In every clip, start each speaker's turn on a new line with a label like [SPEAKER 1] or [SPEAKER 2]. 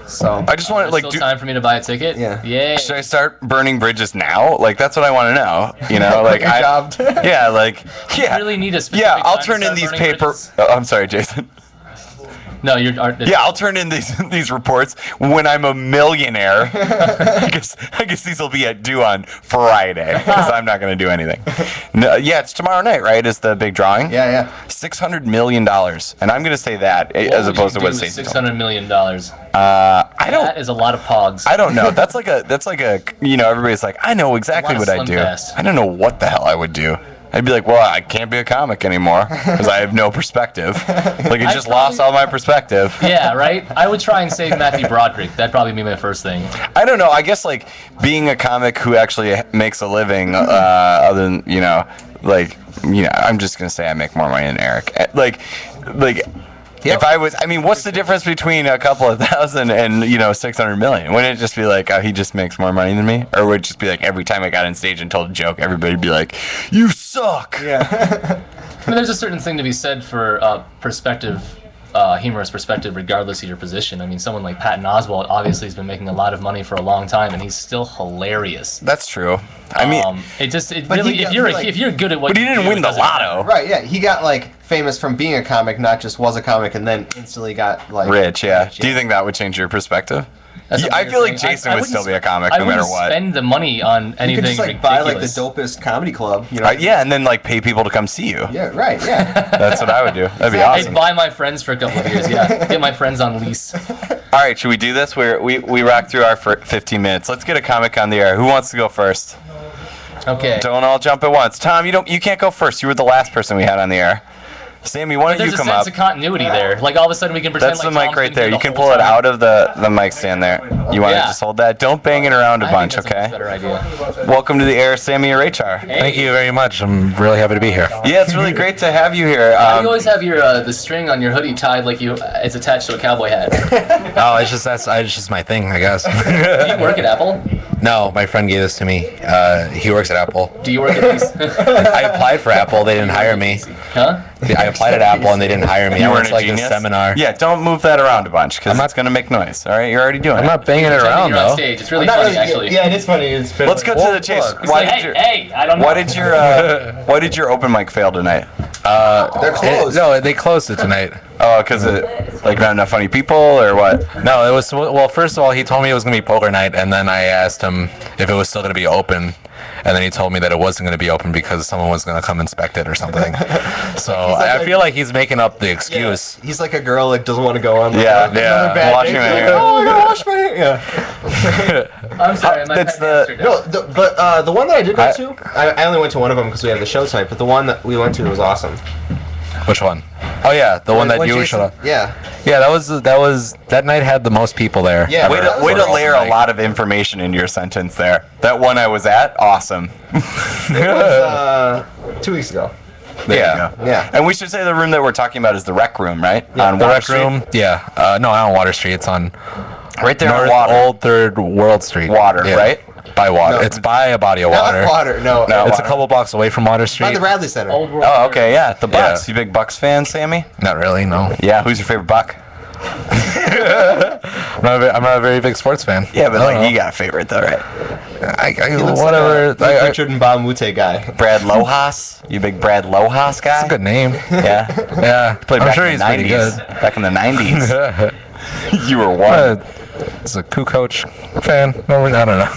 [SPEAKER 1] So
[SPEAKER 2] I just want to
[SPEAKER 3] Still time for me to buy a ticket.
[SPEAKER 1] Yeah.
[SPEAKER 3] Yeah.
[SPEAKER 2] Should I start burning bridges now? Like that's what I want to know. You know, like
[SPEAKER 1] Good job.
[SPEAKER 2] yeah, like yeah,
[SPEAKER 3] really need a specific
[SPEAKER 2] yeah. I'll
[SPEAKER 3] time to
[SPEAKER 2] turn in
[SPEAKER 3] start
[SPEAKER 2] these
[SPEAKER 3] burning
[SPEAKER 2] paper.
[SPEAKER 3] bridges?
[SPEAKER 2] Oh, I'm sorry, Jason.
[SPEAKER 3] No, you're.
[SPEAKER 2] Yeah, I'll turn in these reports when I'm a millionaire. I guess these will be due on Friday because I'm not going to do anything. No, yeah, it's tomorrow night, right? Is the big drawing?
[SPEAKER 1] Yeah.
[SPEAKER 2] $600 million, and I'm going to say that as opposed to what Stacey told me.
[SPEAKER 3] $600 million.
[SPEAKER 2] I don't.
[SPEAKER 3] That is a lot of pogs.
[SPEAKER 2] I don't know. That's like a. You know, everybody's like, I know exactly
[SPEAKER 3] A lot
[SPEAKER 2] what
[SPEAKER 3] of
[SPEAKER 2] I'd do.
[SPEAKER 3] Slim Fast.
[SPEAKER 2] I don't know what the hell I would do. I'd be like, well, I can't be a comic anymore because I have no perspective. Like, I just lost all my perspective.
[SPEAKER 3] Yeah, right? I would try and save Matthew Broderick. That'd probably be my first thing.
[SPEAKER 2] I don't know. I guess, like, being a comic who actually makes a living, other than, I'm just going to say I make more money than Eric. If I was, I mean, what's the difference between a couple of thousand and, 600 million? Wouldn't it just be like, oh, he just makes more money than me? Or would it just be like every time I got on stage and told a joke, everybody'd be like, you suck?
[SPEAKER 1] Yeah.
[SPEAKER 3] I mean, there's a certain thing to be said for perspective, humorous perspective, regardless of your position. I mean, someone like Patton Oswalt obviously has been making a lot of money for a long time, and he's still hilarious.
[SPEAKER 2] That's true. I mean,
[SPEAKER 3] if you're good at what
[SPEAKER 2] but he
[SPEAKER 3] you
[SPEAKER 2] didn't
[SPEAKER 3] do,
[SPEAKER 2] win
[SPEAKER 3] it
[SPEAKER 2] the
[SPEAKER 3] doesn't
[SPEAKER 2] lotto.
[SPEAKER 3] matter.
[SPEAKER 1] Right, yeah. He got, famous from being a comic, not just was a comic, and then instantly got,
[SPEAKER 2] rich, yeah. Do you think that would change your perspective? I feel like Jason would still be a comic no matter what.
[SPEAKER 3] I wouldn't spend the money on anything
[SPEAKER 1] you could just,
[SPEAKER 3] ridiculous.
[SPEAKER 1] buy, the dopest comedy club,
[SPEAKER 2] yeah, and then, pay people to come see you.
[SPEAKER 1] Yeah, right, yeah.
[SPEAKER 2] That's what I would do. That'd be awesome.
[SPEAKER 3] I'd buy my friends for a couple of years, yeah. Get my friends on lease.
[SPEAKER 2] All right, should we do this? We rocked through our 15 minutes. Let's get a comic on the air. Who wants to go first?
[SPEAKER 3] Okay.
[SPEAKER 2] Don't all jump at once. Tom, you can't go first. You were the last person we had on the air. Sammy, why don't you come up?
[SPEAKER 3] There's a sense of continuity there. Like, all of a sudden we can pretend
[SPEAKER 2] That's
[SPEAKER 3] like
[SPEAKER 2] the mic
[SPEAKER 3] Tom's
[SPEAKER 2] right
[SPEAKER 3] been
[SPEAKER 2] there.
[SPEAKER 3] here
[SPEAKER 2] You
[SPEAKER 3] the
[SPEAKER 2] can
[SPEAKER 3] whole
[SPEAKER 2] pull it
[SPEAKER 3] time.
[SPEAKER 2] out of the mic stand there. You want to just hold that? Don't bang it around a bunch,
[SPEAKER 3] I think that's
[SPEAKER 2] okay?
[SPEAKER 3] a much better idea.
[SPEAKER 2] Welcome to the air, Sammy or HR.
[SPEAKER 3] Hey.
[SPEAKER 4] Thank you very much. I'm really happy to be here.
[SPEAKER 2] Yeah, it's really great to have you here.
[SPEAKER 3] You always have your the string on your hoodie tied like it's attached to a cowboy hat.
[SPEAKER 4] Oh, it's just my thing, I guess.
[SPEAKER 3] Do you work at Apple?
[SPEAKER 4] No, my friend gave this to me. He works at Apple.
[SPEAKER 3] Do you work at these?
[SPEAKER 4] I applied for Apple. They didn't hire me.
[SPEAKER 3] Huh?
[SPEAKER 4] I applied at Apple and they didn't hire me.
[SPEAKER 2] You
[SPEAKER 4] I
[SPEAKER 2] weren't
[SPEAKER 4] went to
[SPEAKER 2] a
[SPEAKER 4] a
[SPEAKER 2] genius?
[SPEAKER 4] seminar.
[SPEAKER 2] Yeah, don't move that around a bunch because it's going to make noise. All right, you're already doing it.
[SPEAKER 4] I'm not banging it around
[SPEAKER 3] You're on
[SPEAKER 4] though.
[SPEAKER 3] stage. It's really funny, actually.
[SPEAKER 1] Yeah, it is funny.
[SPEAKER 2] Let's go to the chase.
[SPEAKER 3] Hey, I don't know.
[SPEAKER 2] Why did your open mic fail tonight?
[SPEAKER 1] They're closed.
[SPEAKER 4] No, they closed it tonight.
[SPEAKER 2] Oh, because not enough funny people or what?
[SPEAKER 4] No, it was well. First of all, he told me it was gonna be poker night, and then I asked him if it was still gonna be open, and then he told me that it wasn't gonna be open because someone was gonna come inspect it or something. So I feel like he's making up the excuse.
[SPEAKER 1] Yeah, he's like a girl that doesn't want to go on.
[SPEAKER 2] Yeah. Washing my hair.
[SPEAKER 1] Oh, I gotta wash my hair. Yeah.
[SPEAKER 3] I'm sorry.
[SPEAKER 2] That's
[SPEAKER 1] No, but the one that I did go to, I only went to one of them because we have the show tonight. But the one that we went to was awesome.
[SPEAKER 4] Which one? Oh yeah, the one that
[SPEAKER 1] When
[SPEAKER 4] you
[SPEAKER 1] Jason-
[SPEAKER 4] showed up.
[SPEAKER 1] Yeah.
[SPEAKER 4] Yeah, that night had the most people there.
[SPEAKER 1] Yeah.
[SPEAKER 2] Way to layer a lot of information into your sentence there. That one I was at, awesome.
[SPEAKER 1] It was 2 weeks ago.
[SPEAKER 2] There you go.
[SPEAKER 1] Yeah.
[SPEAKER 2] And we should say the room that we're talking about is the rec room, right?
[SPEAKER 1] Yeah,
[SPEAKER 2] on
[SPEAKER 4] The
[SPEAKER 2] Water
[SPEAKER 4] rec
[SPEAKER 2] Street?
[SPEAKER 4] room. Yeah. No, not on Water Street. It's on
[SPEAKER 2] Right there on
[SPEAKER 4] North
[SPEAKER 2] Water.
[SPEAKER 4] Old Third World Street.
[SPEAKER 2] Water,
[SPEAKER 4] Yeah.
[SPEAKER 2] right?
[SPEAKER 4] By water.
[SPEAKER 1] No.
[SPEAKER 4] It's by a body of
[SPEAKER 1] Not
[SPEAKER 4] water.
[SPEAKER 1] water. No.
[SPEAKER 2] No.
[SPEAKER 4] It's
[SPEAKER 2] Water.
[SPEAKER 4] a couple blocks away from Water
[SPEAKER 1] By
[SPEAKER 4] Street.
[SPEAKER 1] the Bradley Center.
[SPEAKER 3] Old World
[SPEAKER 2] Oh, okay, yeah. The Bucks.
[SPEAKER 4] Yeah.
[SPEAKER 2] You big Bucks fan, Sammy?
[SPEAKER 4] Not really. No.
[SPEAKER 2] Yeah. Who's your favorite Buck?
[SPEAKER 4] I'm not a very big sports fan.
[SPEAKER 2] Yeah, but
[SPEAKER 4] I don't
[SPEAKER 2] you got a favorite though, right?
[SPEAKER 4] know.
[SPEAKER 1] He looks
[SPEAKER 4] Whatever.
[SPEAKER 1] Like a Richard and Bob Mute guy.
[SPEAKER 2] Brad Lojas. You big Brad Lojas guy?
[SPEAKER 4] That's a good name.
[SPEAKER 2] Yeah.
[SPEAKER 4] Yeah.
[SPEAKER 2] Played
[SPEAKER 4] I'm
[SPEAKER 2] back
[SPEAKER 4] sure
[SPEAKER 2] in
[SPEAKER 4] he's
[SPEAKER 2] the
[SPEAKER 4] pretty
[SPEAKER 2] 90s.
[SPEAKER 4] good.
[SPEAKER 2] Back in the 90s. You were one.
[SPEAKER 4] It's a Kukoc fan. No, I don't know.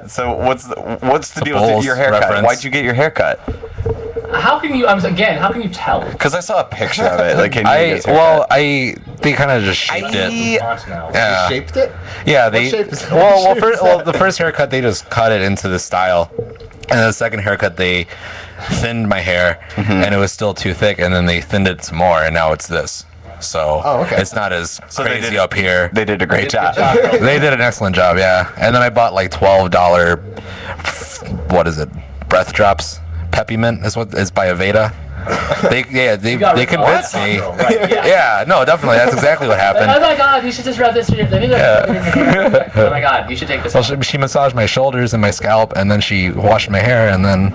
[SPEAKER 2] So what's the deal with
[SPEAKER 4] Bulls
[SPEAKER 2] your haircut?
[SPEAKER 4] reference.
[SPEAKER 2] Why'd you get your haircut?
[SPEAKER 3] How can you? How can you tell?
[SPEAKER 2] Because I saw a picture of it. Like,
[SPEAKER 4] They kind of just shaped it. Yeah.
[SPEAKER 1] Shaped it?
[SPEAKER 4] Yeah,
[SPEAKER 1] What shape is that?
[SPEAKER 4] the first haircut they just cut it into the style, and the second haircut they thinned my hair, and it was still too thick, and then they thinned it some more, and now it's this. So
[SPEAKER 1] okay.
[SPEAKER 4] it's not as
[SPEAKER 2] they
[SPEAKER 4] crazy
[SPEAKER 2] did-
[SPEAKER 4] up here.
[SPEAKER 2] They did a great job.
[SPEAKER 4] They did an excellent job, yeah. And then I bought like $12. What is it? Breath drops. Peppermint is what is by Aveda.
[SPEAKER 3] They
[SPEAKER 4] convinced me.
[SPEAKER 3] Right,
[SPEAKER 4] Yeah, no, definitely. That's exactly what happened.
[SPEAKER 3] Oh my god, you should just rub this in your Oh my god, you should take this.
[SPEAKER 4] Well, she massaged my shoulders and my scalp, and then she washed my hair, and then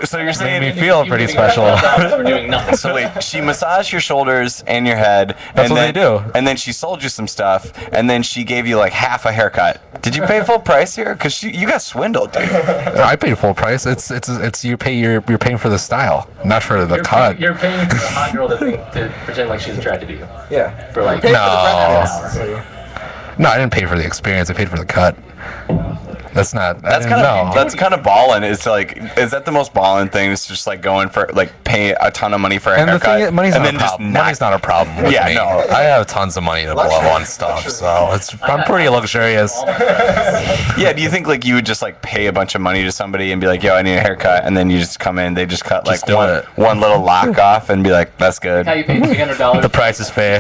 [SPEAKER 2] so you're saying
[SPEAKER 4] made me feel pretty special.
[SPEAKER 3] For doing nothing.
[SPEAKER 2] So wait, she massaged your shoulders and your head.
[SPEAKER 4] That's what they do.
[SPEAKER 2] And then she sold you some stuff, and then she gave you like half a haircut. Did you pay full price here? Because you got swindled, dude.
[SPEAKER 4] I paid full price. It's you're paying for the style, not for the cut.
[SPEAKER 3] You're paying for the hot girl to pretend like she's attracted to you.
[SPEAKER 1] Yeah.
[SPEAKER 3] For like
[SPEAKER 4] No, I didn't pay for the experience. I paid for the cut. That's not.
[SPEAKER 2] That's kind of ballin'. Is that the most ballin' thing? It's just like going for like pay a ton of money for a haircut.
[SPEAKER 4] The thing is, money's
[SPEAKER 2] and
[SPEAKER 4] not
[SPEAKER 2] then
[SPEAKER 4] a
[SPEAKER 2] just
[SPEAKER 4] problem. Money's not a problem with me.
[SPEAKER 2] No.
[SPEAKER 4] I have tons of money to blow on stuff, so I'm pretty luxurious.
[SPEAKER 2] Yeah. Do you think like you would just like pay a bunch of money to somebody and be like, "Yo, I need a haircut," and then you just come in, they just cut like one little lock off, and be like, "That's good."
[SPEAKER 3] How you pay $300?
[SPEAKER 4] The price is fair.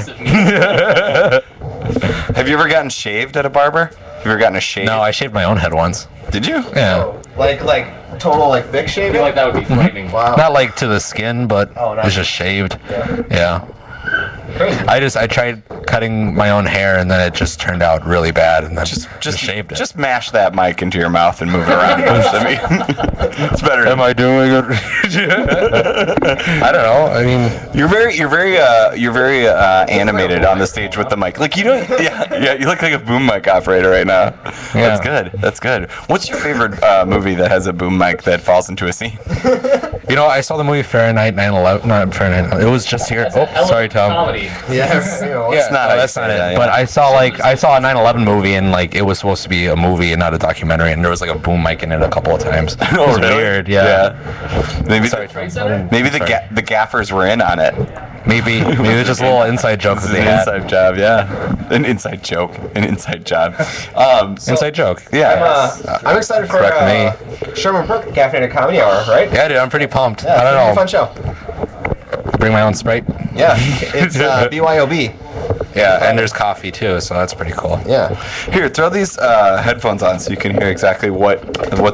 [SPEAKER 2] Have you ever gotten shaved at a barber? Have you ever gotten a shave?
[SPEAKER 4] No, I shaved my own head once.
[SPEAKER 2] Did you?
[SPEAKER 4] Yeah.
[SPEAKER 1] Like total like big
[SPEAKER 3] I
[SPEAKER 1] shaving.
[SPEAKER 3] feel like that would be frightening.
[SPEAKER 1] Wow.
[SPEAKER 4] Not like to the skin, but
[SPEAKER 1] nice.
[SPEAKER 4] it's just shaved. Yeah.
[SPEAKER 1] Crazy.
[SPEAKER 4] I tried cutting my own hair, and then it just turned out really bad, and then just shaved it.
[SPEAKER 2] Just mash that mic into your mouth and move it around. I mean, it's better.
[SPEAKER 4] Am I doing it? I don't know. I mean,
[SPEAKER 2] you're very animated on the stage with the mic. Like you don't. Yeah. You look like a boom mic operator right now.
[SPEAKER 4] Yeah.
[SPEAKER 2] That's good. What's your favorite movie that has a boom mic that falls into a scene?
[SPEAKER 4] You know, I saw the movie Fahrenheit 9/11. Not Fahrenheit. It was just here. Oh, sorry, Tom.
[SPEAKER 3] Comedy.
[SPEAKER 1] Yes.
[SPEAKER 2] That's not it.
[SPEAKER 4] But I saw a 9/11 movie, and like it was supposed to be a movie and not a documentary, and there was like a boom mic in it a couple of times. It was weird. Yeah.
[SPEAKER 2] Maybe
[SPEAKER 3] Maybe
[SPEAKER 2] the gaffers were in on it.
[SPEAKER 4] Maybe it's just a little inside joke that they had.
[SPEAKER 2] Inside job, yeah. An inside joke. An inside job.
[SPEAKER 4] Inside joke.
[SPEAKER 2] Yeah.
[SPEAKER 1] I'm excited for Sherman Brook Caffeinated Comedy Hour, right?
[SPEAKER 4] Yeah, dude, I'm pretty pumped.
[SPEAKER 1] Yeah,
[SPEAKER 4] I don't know.
[SPEAKER 1] Fun show.
[SPEAKER 4] Bring my own Sprite.
[SPEAKER 1] Yeah, it's BYOB.
[SPEAKER 4] Yeah, and there's coffee too, so that's pretty cool.
[SPEAKER 1] Yeah.
[SPEAKER 2] Here, throw these headphones on so you can hear exactly what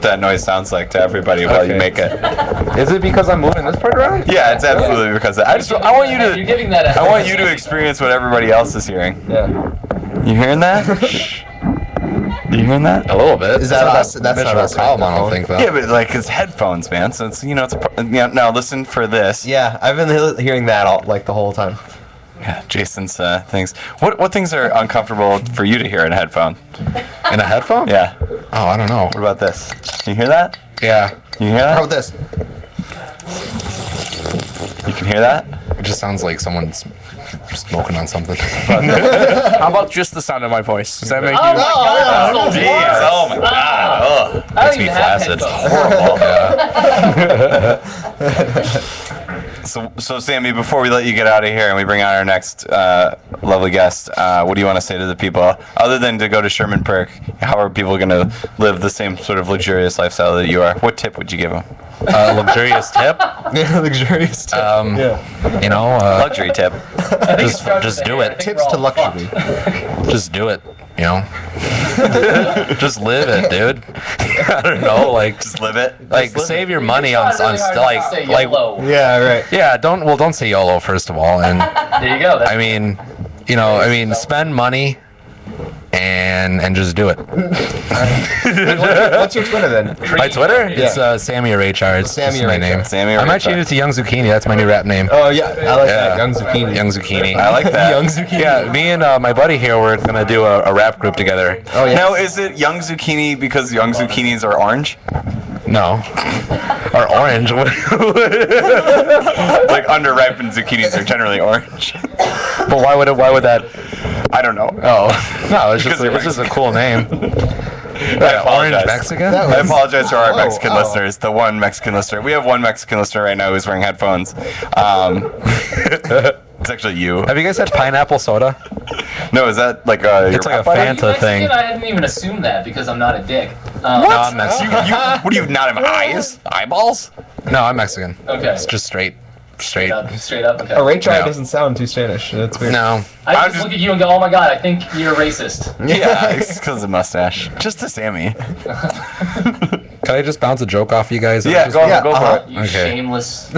[SPEAKER 2] that noise sounds like to everybody while you make it.
[SPEAKER 4] Is it because I'm moving this part around?
[SPEAKER 2] Yeah, it's absolutely because I want you
[SPEAKER 3] You're giving that.
[SPEAKER 2] I want you to experience what everybody else is hearing.
[SPEAKER 1] Yeah.
[SPEAKER 2] You hearing that? You hearing that?
[SPEAKER 4] A little bit.
[SPEAKER 1] Is that us? That's not us.
[SPEAKER 4] problem, I don't think, though.
[SPEAKER 2] Yeah, but like it's headphones, man. So it's now listen for this.
[SPEAKER 1] Yeah, I've been hearing that the whole time.
[SPEAKER 2] Yeah, Jason's things. What things are uncomfortable for you to hear in a headphone?
[SPEAKER 4] In a headphone?
[SPEAKER 2] Yeah.
[SPEAKER 4] Oh, I don't know.
[SPEAKER 2] What about this? You hear that?
[SPEAKER 4] Yeah.
[SPEAKER 2] You hear
[SPEAKER 1] How
[SPEAKER 2] that?
[SPEAKER 1] about this?
[SPEAKER 2] You can hear that?
[SPEAKER 4] It just sounds like someone's smoking on something.
[SPEAKER 5] How about just the sound of my voice? Does that make
[SPEAKER 3] Oh my god, that's so
[SPEAKER 2] Jeez,
[SPEAKER 3] hard.
[SPEAKER 2] oh my god. Ugh.
[SPEAKER 3] I don't
[SPEAKER 4] Makes me
[SPEAKER 3] even have
[SPEAKER 4] flaccid.
[SPEAKER 3] headphones.
[SPEAKER 2] So Sammy, before we let you get out of here and we bring on our next lovely guest, what do you want to say to the people? Other than to go to Sherman Perk, how are people going to live the same sort of luxurious lifestyle that you are? What tip would you give them?
[SPEAKER 4] Luxurious tip?
[SPEAKER 1] Yeah, luxurious tip. Yeah.
[SPEAKER 4] You know,
[SPEAKER 2] Luxury tip.
[SPEAKER 4] just do it.
[SPEAKER 1] Tips to luxury.
[SPEAKER 4] Just do it. You know, just live it, dude. I don't know, like
[SPEAKER 2] Just live it.
[SPEAKER 4] like save your money on
[SPEAKER 3] Really hard not to say YOLO.
[SPEAKER 1] Yeah, right.
[SPEAKER 4] yeah. Don't say YOLO first of all, and
[SPEAKER 3] There you go.
[SPEAKER 4] I mean, spend money and just do it.
[SPEAKER 1] What's your Twitter then?
[SPEAKER 4] My Twitter? It's Sammy or HR. It's
[SPEAKER 1] Sammy
[SPEAKER 4] just
[SPEAKER 1] or
[SPEAKER 4] my
[SPEAKER 1] HR.
[SPEAKER 4] name.
[SPEAKER 2] Sammy or
[SPEAKER 4] I might
[SPEAKER 2] HR.
[SPEAKER 4] change it to Young Zucchini. That's my new rap name.
[SPEAKER 1] Oh yeah, I like that.
[SPEAKER 4] Yeah.
[SPEAKER 1] Young Zucchini.
[SPEAKER 4] Young Zucchini.
[SPEAKER 2] I like that.
[SPEAKER 1] Young Zucchini.
[SPEAKER 4] Yeah, me and my buddy here, we're gonna do a rap group together.
[SPEAKER 1] Oh yeah.
[SPEAKER 2] Now, is it young zucchini because young zucchinis are orange?
[SPEAKER 4] No. Or orange.
[SPEAKER 2] Like underripened zucchinis are generally orange.
[SPEAKER 4] But why would that?
[SPEAKER 2] I don't know.
[SPEAKER 4] Oh, no, it's just a cool name.
[SPEAKER 2] I
[SPEAKER 4] Orange
[SPEAKER 2] apologize.
[SPEAKER 4] Mexican?
[SPEAKER 2] I apologize to our Mexican
[SPEAKER 1] oh.
[SPEAKER 2] listeners. The one Mexican listener. We have one Mexican listener right now who's wearing headphones. It's actually you.
[SPEAKER 4] Have you guys had pineapple soda?
[SPEAKER 2] No, is that like a?
[SPEAKER 4] It's like a
[SPEAKER 3] Are you
[SPEAKER 4] Fanta thing.
[SPEAKER 3] Mexican? I didn't even assume that because I'm not a dick.
[SPEAKER 4] No, I'm Mexican.
[SPEAKER 2] What do you not have eyes? Eyeballs?
[SPEAKER 4] No, I'm Mexican.
[SPEAKER 3] Okay.
[SPEAKER 4] It's just straight.
[SPEAKER 3] Straight up. Okay.
[SPEAKER 1] A Ray Charles
[SPEAKER 4] No.
[SPEAKER 1] doesn't sound too Spanish. That's weird.
[SPEAKER 4] No.
[SPEAKER 3] I just look at you and go, oh my god, I think you're racist.
[SPEAKER 2] Yeah, it's because of the mustache. Just to Sammy.
[SPEAKER 4] Can I just bounce a joke off you guys?
[SPEAKER 2] Yeah, go for it.
[SPEAKER 3] You
[SPEAKER 4] Okay.
[SPEAKER 3] shameless.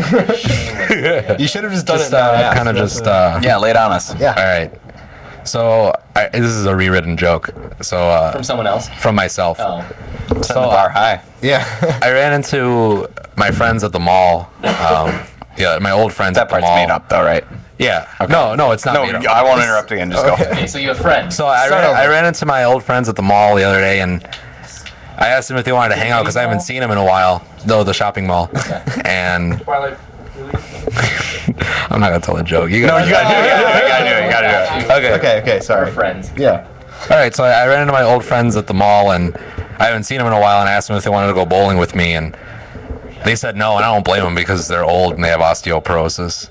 [SPEAKER 1] You should have just done
[SPEAKER 4] Just
[SPEAKER 1] it. Now.
[SPEAKER 4] kind of just.
[SPEAKER 2] Yeah, lay it on us.
[SPEAKER 1] Yeah.
[SPEAKER 4] All right. So this is a rewritten joke. So
[SPEAKER 3] From someone else?
[SPEAKER 4] from myself.
[SPEAKER 3] Oh.
[SPEAKER 2] Set the bar high.
[SPEAKER 1] Yeah.
[SPEAKER 4] I ran into my friends at the mall. Yeah, my old friends
[SPEAKER 2] That
[SPEAKER 4] at the
[SPEAKER 2] part's
[SPEAKER 4] mall.
[SPEAKER 2] made up, though, right?
[SPEAKER 4] Yeah. No, it's not
[SPEAKER 2] No,
[SPEAKER 4] made up.
[SPEAKER 2] I won't interrupt again. Just go.
[SPEAKER 3] Okay, so you have friends.
[SPEAKER 4] So I ran into my old friends at the mall the other day, and I asked them if they wanted to hang out because I haven't seen them in a while. No, the shopping mall. And I'm not gonna tell a joke. You gotta
[SPEAKER 2] You gotta do it. You gotta do it.
[SPEAKER 1] Okay. Sorry.
[SPEAKER 3] We're friends.
[SPEAKER 1] Yeah.
[SPEAKER 4] All right, so I ran into my old friends at the mall, and I haven't seen them in a while, and I asked them if they wanted to go bowling with me, and they said no, and I don't blame them because they're old and they have osteoporosis.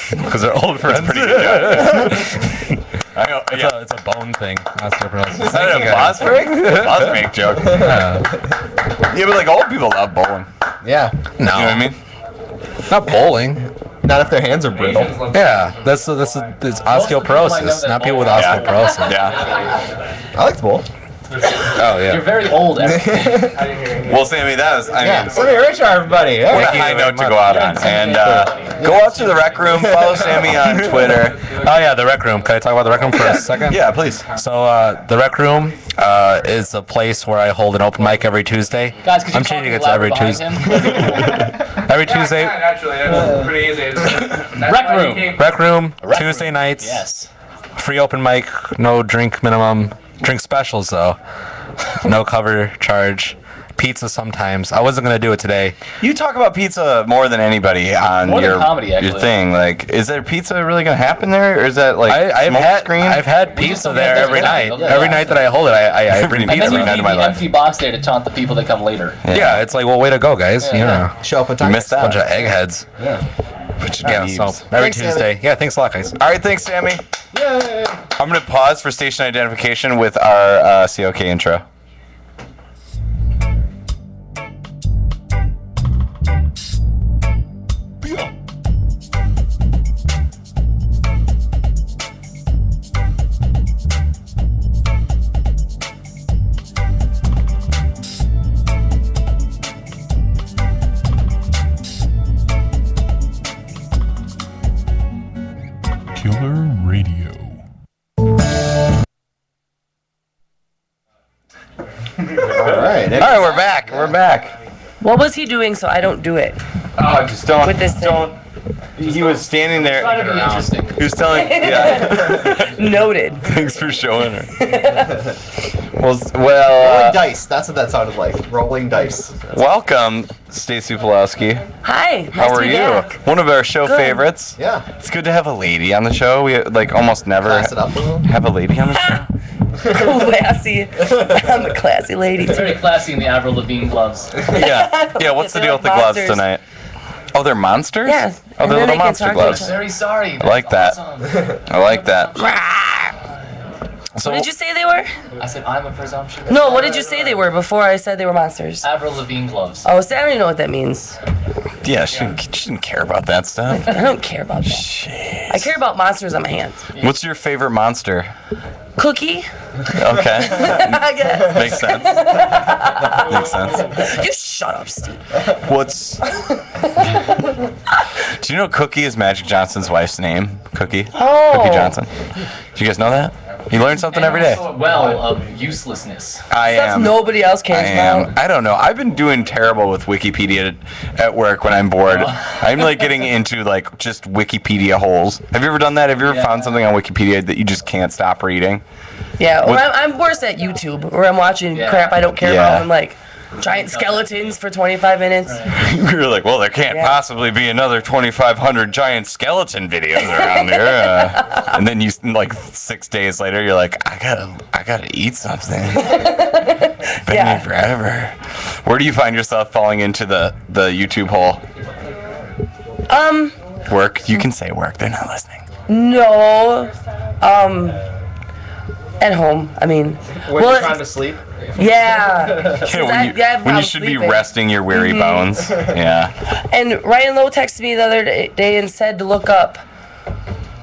[SPEAKER 4] Because they're old friends.
[SPEAKER 2] Pretty good joke. I know, yeah.
[SPEAKER 4] It's a bone thing, osteoporosis.
[SPEAKER 2] Is that a boss break? Boss break joke. Yeah, but like old people love bowling.
[SPEAKER 1] Yeah.
[SPEAKER 4] No,
[SPEAKER 2] You know what I mean?
[SPEAKER 4] not bowling.
[SPEAKER 1] Not if their hands are brittle.
[SPEAKER 4] Yeah, that's osteoporosis, not people with osteoporosis.
[SPEAKER 2] Yeah.
[SPEAKER 1] I like the bowl.
[SPEAKER 4] Oh
[SPEAKER 3] You're
[SPEAKER 4] yeah.
[SPEAKER 3] very old.
[SPEAKER 2] Well, Sammy, that was, I
[SPEAKER 1] Yeah.
[SPEAKER 2] mean,
[SPEAKER 1] Sammy Richard, everybody.
[SPEAKER 2] what a
[SPEAKER 1] Yeah.
[SPEAKER 2] high note to go out on. And go out to the rec room, follow Sammy on Twitter.
[SPEAKER 4] Oh yeah, the rec room. Can I talk about the rec room for a second?
[SPEAKER 2] Yeah, please.
[SPEAKER 4] So the rec room is a place where I hold an open mic every Tuesday.
[SPEAKER 3] Guys, could you
[SPEAKER 4] I'm
[SPEAKER 3] talk
[SPEAKER 4] changing it to
[SPEAKER 3] louder
[SPEAKER 4] every
[SPEAKER 3] behind
[SPEAKER 4] Tuesday.
[SPEAKER 3] him?
[SPEAKER 4] Every Tuesday.
[SPEAKER 5] Actually, that's pretty easy.
[SPEAKER 3] Rec room.
[SPEAKER 4] Rec room. Tuesday nights.
[SPEAKER 3] Yes.
[SPEAKER 4] Free open mic. No drink minimum. Drink specials though. No cover charge. Pizza sometimes. I wasn't gonna do it today.
[SPEAKER 2] You talk about pizza more than anybody on
[SPEAKER 3] More than
[SPEAKER 2] your
[SPEAKER 3] comedy,
[SPEAKER 2] your
[SPEAKER 3] actually.
[SPEAKER 2] thing. Like, is there pizza really gonna happen there, or is that like
[SPEAKER 4] I've
[SPEAKER 2] screen?
[SPEAKER 4] had
[SPEAKER 3] We just
[SPEAKER 4] pizza
[SPEAKER 3] don't
[SPEAKER 4] there
[SPEAKER 3] have
[SPEAKER 4] every
[SPEAKER 3] those
[SPEAKER 4] night.
[SPEAKER 3] around. Yeah.
[SPEAKER 4] Every night that I hold it, I bring
[SPEAKER 3] And
[SPEAKER 4] pizza.
[SPEAKER 3] then you
[SPEAKER 2] every night
[SPEAKER 3] leave
[SPEAKER 2] of my
[SPEAKER 3] the
[SPEAKER 2] life.
[SPEAKER 3] empty box there to taunt the people that come later.
[SPEAKER 4] Yeah, it's like, well, way to go, guys.
[SPEAKER 3] Yeah,
[SPEAKER 4] you
[SPEAKER 3] yeah.
[SPEAKER 4] know,
[SPEAKER 1] Show up on
[SPEAKER 2] You
[SPEAKER 1] time.
[SPEAKER 2] missed out.
[SPEAKER 4] bunch of eggheads. Yeah, so every
[SPEAKER 1] Thanks, Sammy.
[SPEAKER 4] Tuesday. Yeah, thanks a lot, guys.
[SPEAKER 2] All right, thanks, Sammy.
[SPEAKER 1] Yay.
[SPEAKER 2] I'm gonna pause for station identification with our COK intro.
[SPEAKER 6] Killer Radio.
[SPEAKER 1] All right.
[SPEAKER 2] All right, we're back. We're back.
[SPEAKER 7] What was he doing so I don't do it?
[SPEAKER 2] Oh, just don't.
[SPEAKER 7] With this thing.
[SPEAKER 2] don't. He was standing there.
[SPEAKER 3] Try to be interesting.
[SPEAKER 2] He was telling. Yeah.
[SPEAKER 7] Noted.
[SPEAKER 2] Thanks for showing her. Well,
[SPEAKER 1] Rolling dice. That's what that sounded like. Rolling dice.
[SPEAKER 2] welcome, Stacey Pulowski.
[SPEAKER 7] Hi. Nice
[SPEAKER 2] How
[SPEAKER 7] to
[SPEAKER 2] are
[SPEAKER 7] be
[SPEAKER 2] you?
[SPEAKER 7] back.
[SPEAKER 2] One of our show
[SPEAKER 7] Good.
[SPEAKER 2] favorites.
[SPEAKER 1] Yeah.
[SPEAKER 2] It's good to have a lady on the show. We like almost never
[SPEAKER 1] Class it up a little.
[SPEAKER 2] have a lady on the show.
[SPEAKER 7] Classy. I'm a classy lady too.
[SPEAKER 3] Very classy in the Avril Lavigne gloves.
[SPEAKER 2] Yeah. Yeah. What's the
[SPEAKER 7] They're
[SPEAKER 2] deal with the gloves
[SPEAKER 7] monsters.
[SPEAKER 2] tonight? Oh, they're monsters?
[SPEAKER 7] Yeah,
[SPEAKER 2] Oh,
[SPEAKER 7] and
[SPEAKER 2] they're
[SPEAKER 7] then
[SPEAKER 2] little
[SPEAKER 7] they can
[SPEAKER 2] monster
[SPEAKER 7] talk to
[SPEAKER 2] gloves.
[SPEAKER 7] each
[SPEAKER 3] Very sorry.
[SPEAKER 2] I like that.
[SPEAKER 3] Awesome.
[SPEAKER 2] I like that. So
[SPEAKER 7] What did you say they were?
[SPEAKER 3] I said I'm a presumption.
[SPEAKER 7] No, what did you say they were before I said they were monsters?
[SPEAKER 3] Avril Lavigne gloves.
[SPEAKER 7] Oh, so I don't even know what that means.
[SPEAKER 2] yeah, she didn't care about that stuff.
[SPEAKER 7] I don't care about that.
[SPEAKER 2] Jeez.
[SPEAKER 7] I care about monsters on my hands.
[SPEAKER 2] What's your favorite monster?
[SPEAKER 7] Cookie?
[SPEAKER 2] Okay.
[SPEAKER 7] I guess.
[SPEAKER 2] Makes sense. Makes sense.
[SPEAKER 7] You shut up, Steve.
[SPEAKER 2] What's Do you know Cookie is Magic Johnson's wife's name? Cookie?
[SPEAKER 7] Oh.
[SPEAKER 2] Cookie Johnson. Do you guys know that? You learn something every day.
[SPEAKER 3] Well, of uselessness.
[SPEAKER 2] I
[SPEAKER 7] Stuff
[SPEAKER 2] am.
[SPEAKER 7] nobody else
[SPEAKER 2] I
[SPEAKER 7] cares
[SPEAKER 2] am.
[SPEAKER 7] about.
[SPEAKER 2] I don't know. I've been doing terrible with Wikipedia at work when I'm bored. I'm like getting into like just Wikipedia holes. Have you ever done that? Have you ever found something on Wikipedia that you just can't stop reading?
[SPEAKER 7] Yeah, or
[SPEAKER 2] What-
[SPEAKER 7] I'm worse at YouTube, where I'm watching
[SPEAKER 3] Yeah.
[SPEAKER 7] crap I don't care
[SPEAKER 2] Yeah.
[SPEAKER 7] about. I'm like, giant skeletons for 25 minutes.
[SPEAKER 2] You're like, well, there can't
[SPEAKER 7] Yeah.
[SPEAKER 2] possibly be another 2,500 giant skeleton videos around here. And then you, like 6 days later, you're like, I gotta eat something. Been
[SPEAKER 7] Yeah.
[SPEAKER 2] here forever. Where do you find yourself falling into the YouTube hole? Work. You can say work. They're not listening.
[SPEAKER 7] No, at home. I mean,
[SPEAKER 1] When you're trying to sleep.
[SPEAKER 7] yeah.
[SPEAKER 2] Yeah, when you,
[SPEAKER 7] I have
[SPEAKER 2] when you
[SPEAKER 7] problems
[SPEAKER 2] should
[SPEAKER 7] sleeping.
[SPEAKER 2] be resting your weary bones. Yeah.
[SPEAKER 7] And Ryan Lowe texted me the other day and said to look up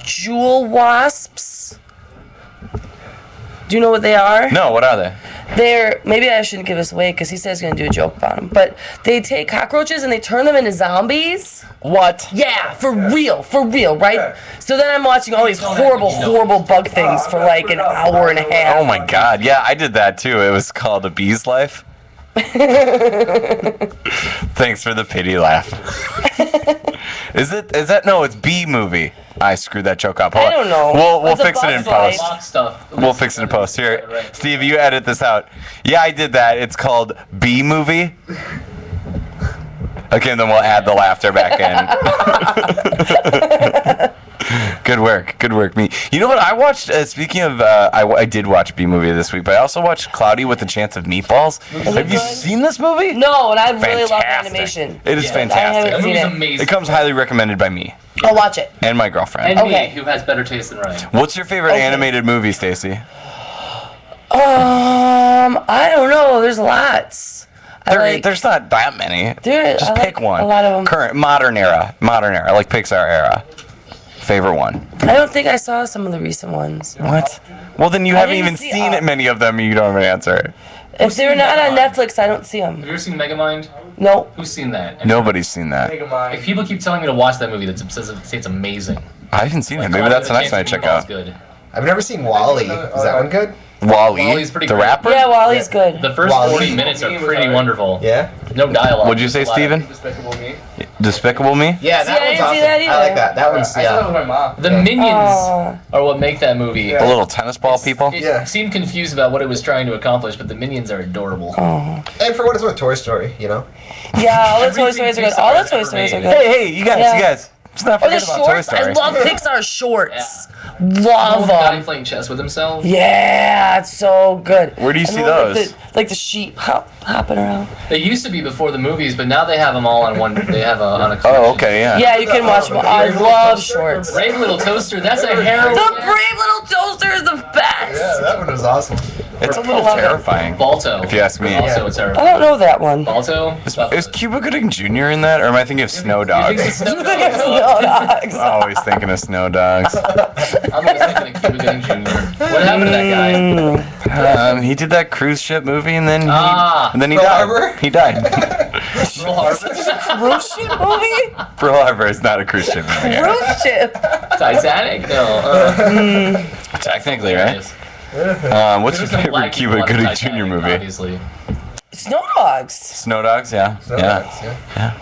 [SPEAKER 7] jewel wasps. Do you know what they are?
[SPEAKER 2] No, what are they?
[SPEAKER 7] maybe I shouldn't give this away because he says he's gonna do a joke about them. But they take cockroaches and they turn them into zombies.
[SPEAKER 2] What?
[SPEAKER 7] Yeah, for real, right? So then I'm watching all these horrible bug things for like an hour and a half.
[SPEAKER 2] Oh my God! Yeah, I did that too. It was called A Bee's Life. Thanks for the pity laugh. Is that no? It's Bee Movie. I screwed that joke up.
[SPEAKER 7] I don't know.
[SPEAKER 2] We'll
[SPEAKER 7] It's a
[SPEAKER 2] fix it in
[SPEAKER 7] Bug's Life.
[SPEAKER 2] post.
[SPEAKER 3] Box stuff.
[SPEAKER 2] We'll fix it in post. Here, Steve, you edit this out. Yeah, I did that. It's called Bee Movie. Okay, then we'll add the laughter back in. Good work, me. You know what? I watched. Speaking of, I did watch Bee Movie this week, but I also watched Cloudy with a Chance of Meatballs. Have you seen this movie?
[SPEAKER 7] No, and I really love
[SPEAKER 2] Fantastic.
[SPEAKER 7] animation.
[SPEAKER 2] It is
[SPEAKER 3] Yeah.
[SPEAKER 2] fantastic.
[SPEAKER 7] I haven't
[SPEAKER 3] That
[SPEAKER 7] seen
[SPEAKER 3] movie's
[SPEAKER 7] it.
[SPEAKER 3] amazing.
[SPEAKER 2] It comes highly recommended by me
[SPEAKER 7] I'll watch it.
[SPEAKER 2] and my girlfriend.
[SPEAKER 3] And
[SPEAKER 7] Okay.
[SPEAKER 3] me, who has better taste than Ryan.
[SPEAKER 2] What's your favorite animated movie, Stacy?
[SPEAKER 7] I don't know. There's lots.
[SPEAKER 2] There's not that many. Just
[SPEAKER 7] I
[SPEAKER 2] pick
[SPEAKER 7] like
[SPEAKER 2] one.
[SPEAKER 7] a lot of 'em.
[SPEAKER 2] Current, modern era, like Pixar era. Favorite one.
[SPEAKER 7] I don't think I saw some of the recent ones.
[SPEAKER 2] What? Well, then you haven't
[SPEAKER 7] didn't
[SPEAKER 2] even
[SPEAKER 7] see
[SPEAKER 2] seen
[SPEAKER 7] all-
[SPEAKER 2] many of them. And you don't have an answer.
[SPEAKER 7] If they're not on Netflix, I don't see
[SPEAKER 3] Have
[SPEAKER 7] them.
[SPEAKER 3] you ever seen Megamind?
[SPEAKER 7] Nope.
[SPEAKER 3] Who's seen that?
[SPEAKER 2] Nobody's seen that.
[SPEAKER 3] If people keep telling me to watch that movie, that says it's amazing.
[SPEAKER 2] I haven't seen it.
[SPEAKER 3] Like,
[SPEAKER 2] Maybe
[SPEAKER 3] Cloudy
[SPEAKER 2] that's the
[SPEAKER 3] with a
[SPEAKER 2] next one I
[SPEAKER 3] Chance
[SPEAKER 2] check
[SPEAKER 3] of Meatballs
[SPEAKER 2] out.
[SPEAKER 3] Good.
[SPEAKER 1] I've never seen Wall-E. Is that one good?
[SPEAKER 2] Wall-E,
[SPEAKER 3] Wall-E's pretty
[SPEAKER 2] the
[SPEAKER 3] great.
[SPEAKER 2] rapper.
[SPEAKER 7] Yeah, Wally's good.
[SPEAKER 3] The first
[SPEAKER 1] Wall-E.
[SPEAKER 3] 40 minutes are pretty wonderful.
[SPEAKER 1] Yeah.
[SPEAKER 3] No dialogue.
[SPEAKER 2] What'd you say,
[SPEAKER 3] Just a lot of-
[SPEAKER 2] Steven?
[SPEAKER 5] Despicable Me.
[SPEAKER 2] Despicable Me.
[SPEAKER 1] Yeah,
[SPEAKER 7] See,
[SPEAKER 1] that
[SPEAKER 7] I
[SPEAKER 1] one's
[SPEAKER 7] didn't see
[SPEAKER 1] awesome.
[SPEAKER 7] that either.
[SPEAKER 1] I like that. That one's
[SPEAKER 5] I saw it with
[SPEAKER 1] yeah.
[SPEAKER 5] my mom.
[SPEAKER 3] The Minions
[SPEAKER 7] Aw.
[SPEAKER 3] are what make that movie.
[SPEAKER 2] The little tennis ball people.
[SPEAKER 3] It
[SPEAKER 1] Yeah.
[SPEAKER 3] seemed confused about what it was trying to accomplish, but the Minions are adorable.
[SPEAKER 1] And for what it's worth, Toy Story. You know.
[SPEAKER 7] Yeah, all the Toy
[SPEAKER 3] Everything
[SPEAKER 7] Stories are good.
[SPEAKER 3] Pixar
[SPEAKER 7] All the
[SPEAKER 3] has
[SPEAKER 7] Toy
[SPEAKER 3] ever
[SPEAKER 7] Stories are
[SPEAKER 3] made.
[SPEAKER 7] good.
[SPEAKER 2] Hey, you guys,
[SPEAKER 7] Yeah.
[SPEAKER 2] Let's not
[SPEAKER 7] Or the
[SPEAKER 2] forget about Toy
[SPEAKER 7] shorts. I
[SPEAKER 2] Story.
[SPEAKER 7] love Pixar shorts.
[SPEAKER 3] The
[SPEAKER 7] Love
[SPEAKER 3] guy
[SPEAKER 7] them.
[SPEAKER 3] playing chess with himself.
[SPEAKER 7] Yeah, it's so good.
[SPEAKER 2] Where do you
[SPEAKER 7] And
[SPEAKER 2] see
[SPEAKER 7] the ones
[SPEAKER 2] those?
[SPEAKER 7] Like the sheep hopping around.
[SPEAKER 3] They used to be before the movies, but now they have them all on one. They have on a.
[SPEAKER 2] Oh,
[SPEAKER 3] collection.
[SPEAKER 2] okay, yeah.
[SPEAKER 7] Yeah, you can watch them. I love shorts.
[SPEAKER 3] Brave Little Toaster. That's a heroin.
[SPEAKER 7] The Brave Little Toaster is the best.
[SPEAKER 1] Yeah, that one was awesome.
[SPEAKER 2] It's a little
[SPEAKER 7] love it.
[SPEAKER 2] terrifying.
[SPEAKER 3] Balto.
[SPEAKER 2] If you ask me.
[SPEAKER 3] Also,
[SPEAKER 1] Yeah.
[SPEAKER 3] it's
[SPEAKER 7] I
[SPEAKER 3] terrible.
[SPEAKER 7] don't know that one.
[SPEAKER 3] Balto.
[SPEAKER 2] Is Cuba Gooding Jr. in that, or am I thinking of Snow
[SPEAKER 3] You think
[SPEAKER 2] Dogs?
[SPEAKER 3] it's Snow
[SPEAKER 7] No
[SPEAKER 3] Dogs?
[SPEAKER 7] dogs.
[SPEAKER 2] Always thinking of Snow Dogs.
[SPEAKER 3] I'm always thinking of Cuba Gooding Jr. What happened to that guy?
[SPEAKER 2] He did that cruise ship movie, and then
[SPEAKER 3] Ah.
[SPEAKER 2] he
[SPEAKER 1] Pearl
[SPEAKER 2] died.
[SPEAKER 1] Harbor?
[SPEAKER 2] He died.
[SPEAKER 3] Pearl Harbor.
[SPEAKER 7] Cruise ship movie?
[SPEAKER 2] Pearl Harbor is not a cruise ship movie.
[SPEAKER 7] Cruise ship.
[SPEAKER 3] Titanic? No.
[SPEAKER 2] Technically, right?
[SPEAKER 3] Yes.
[SPEAKER 2] What's your
[SPEAKER 3] There's no
[SPEAKER 2] favorite
[SPEAKER 3] black people
[SPEAKER 2] Cuba
[SPEAKER 3] on
[SPEAKER 2] Gooding
[SPEAKER 3] Titanic,
[SPEAKER 2] Jr. movie?
[SPEAKER 3] Obviously.
[SPEAKER 7] Snow dogs.
[SPEAKER 2] Snow Dogs, yeah. Yeah.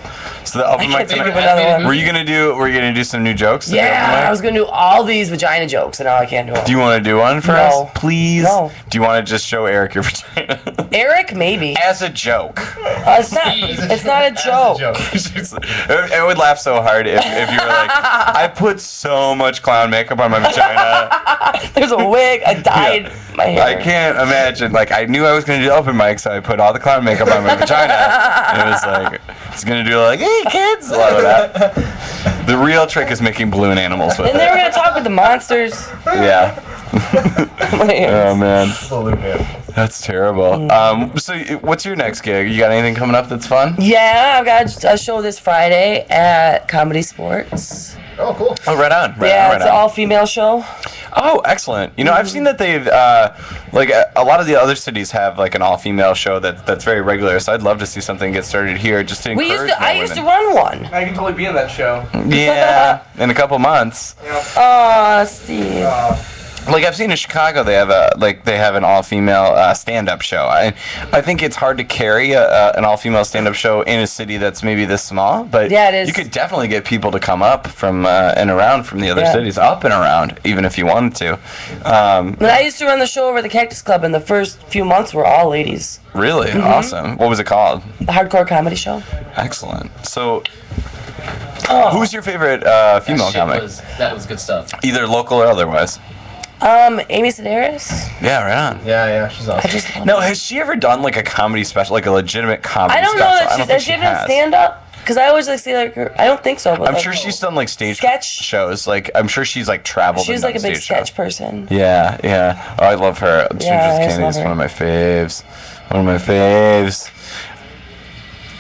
[SPEAKER 2] So the open
[SPEAKER 7] I
[SPEAKER 2] mic
[SPEAKER 7] can't think of
[SPEAKER 2] tonight.
[SPEAKER 7] another one.
[SPEAKER 2] Were you gonna do some new jokes? at the open
[SPEAKER 7] Yeah,
[SPEAKER 2] mic?
[SPEAKER 7] I was gonna do all these vagina jokes, and now I can't do them.
[SPEAKER 2] Do you want to do one for
[SPEAKER 7] No.
[SPEAKER 2] us, please?
[SPEAKER 7] No.
[SPEAKER 2] Do you want to just show Eric your vagina
[SPEAKER 7] Eric, maybe.
[SPEAKER 2] as a joke?
[SPEAKER 7] It's not. It's not a joke.
[SPEAKER 2] I would laugh so hard if you were like, I put so much clown makeup on my vagina.
[SPEAKER 7] There's a wig. I dyed my hair.
[SPEAKER 2] I can't imagine. Like, I knew I was going to do open mic, so I put all the clown makeup on my vagina. And it was like, it's going to do like, hey, kids. A lot of that. The real trick is making balloon animals with
[SPEAKER 7] And they were
[SPEAKER 2] it.
[SPEAKER 7] gonna talk with the monsters.
[SPEAKER 2] Yeah. Oh, man.
[SPEAKER 1] Balloon man.
[SPEAKER 2] That's terrible. So what's your next gig? You got anything coming up that's fun?
[SPEAKER 7] Yeah, I've got a show this Friday at Comedy Sports.
[SPEAKER 1] Oh, cool.
[SPEAKER 2] Oh, right on.
[SPEAKER 7] Yeah, it's an all-female show.
[SPEAKER 2] Oh, excellent. You know, I've seen that they've, like, a lot of the other cities have, like, an all-female show that's very regular, so I'd love to see something get started here just to encourage
[SPEAKER 7] I
[SPEAKER 2] more
[SPEAKER 7] used to
[SPEAKER 2] women.
[SPEAKER 7] run one.
[SPEAKER 5] I can totally be in that show.
[SPEAKER 2] Yeah, in a couple months.
[SPEAKER 7] Oh, Steve.
[SPEAKER 2] Like, I've seen in Chicago, they have an all-female stand-up show. I think it's hard to carry an all-female stand-up show in a city that's maybe this small, but
[SPEAKER 7] Yeah, it is.
[SPEAKER 2] you could definitely get people to come up from and around from the other
[SPEAKER 7] Yeah.
[SPEAKER 2] cities, up and around, even if you wanted to.
[SPEAKER 7] But I used to run the show over at the Cactus Club, and the first few months were all ladies.
[SPEAKER 2] Really awesome. What was it called?
[SPEAKER 7] The hardcore comedy show.
[SPEAKER 2] Excellent. So,
[SPEAKER 7] Oh.
[SPEAKER 2] who's your favorite female comic?
[SPEAKER 3] That was good stuff.
[SPEAKER 2] Either local or otherwise.
[SPEAKER 7] Amy Sedaris.
[SPEAKER 2] Yeah, right on.
[SPEAKER 1] Yeah, she's
[SPEAKER 7] I
[SPEAKER 1] awesome.
[SPEAKER 7] just love
[SPEAKER 2] No,
[SPEAKER 7] her.
[SPEAKER 2] has she ever done like a comedy special, like a legitimate comedy
[SPEAKER 7] I don't
[SPEAKER 2] special?
[SPEAKER 7] know that
[SPEAKER 2] I don't
[SPEAKER 7] she's.
[SPEAKER 2] think
[SPEAKER 7] Has she ever done stand up? Because I always like see like her. I don't think so. But
[SPEAKER 2] I'm
[SPEAKER 7] like,
[SPEAKER 2] sure she's done like stage
[SPEAKER 7] sketch.
[SPEAKER 2] shows. Like I'm sure she's like traveled.
[SPEAKER 7] She's
[SPEAKER 2] and
[SPEAKER 7] like a
[SPEAKER 2] done
[SPEAKER 7] big
[SPEAKER 2] stage
[SPEAKER 7] sketch
[SPEAKER 2] shows.
[SPEAKER 7] person.
[SPEAKER 2] Yeah, yeah. Oh, I love her. Ginger
[SPEAKER 7] Yeah, I just
[SPEAKER 2] Candy
[SPEAKER 7] love
[SPEAKER 2] is
[SPEAKER 7] her.
[SPEAKER 2] one of my faves. One of my faves.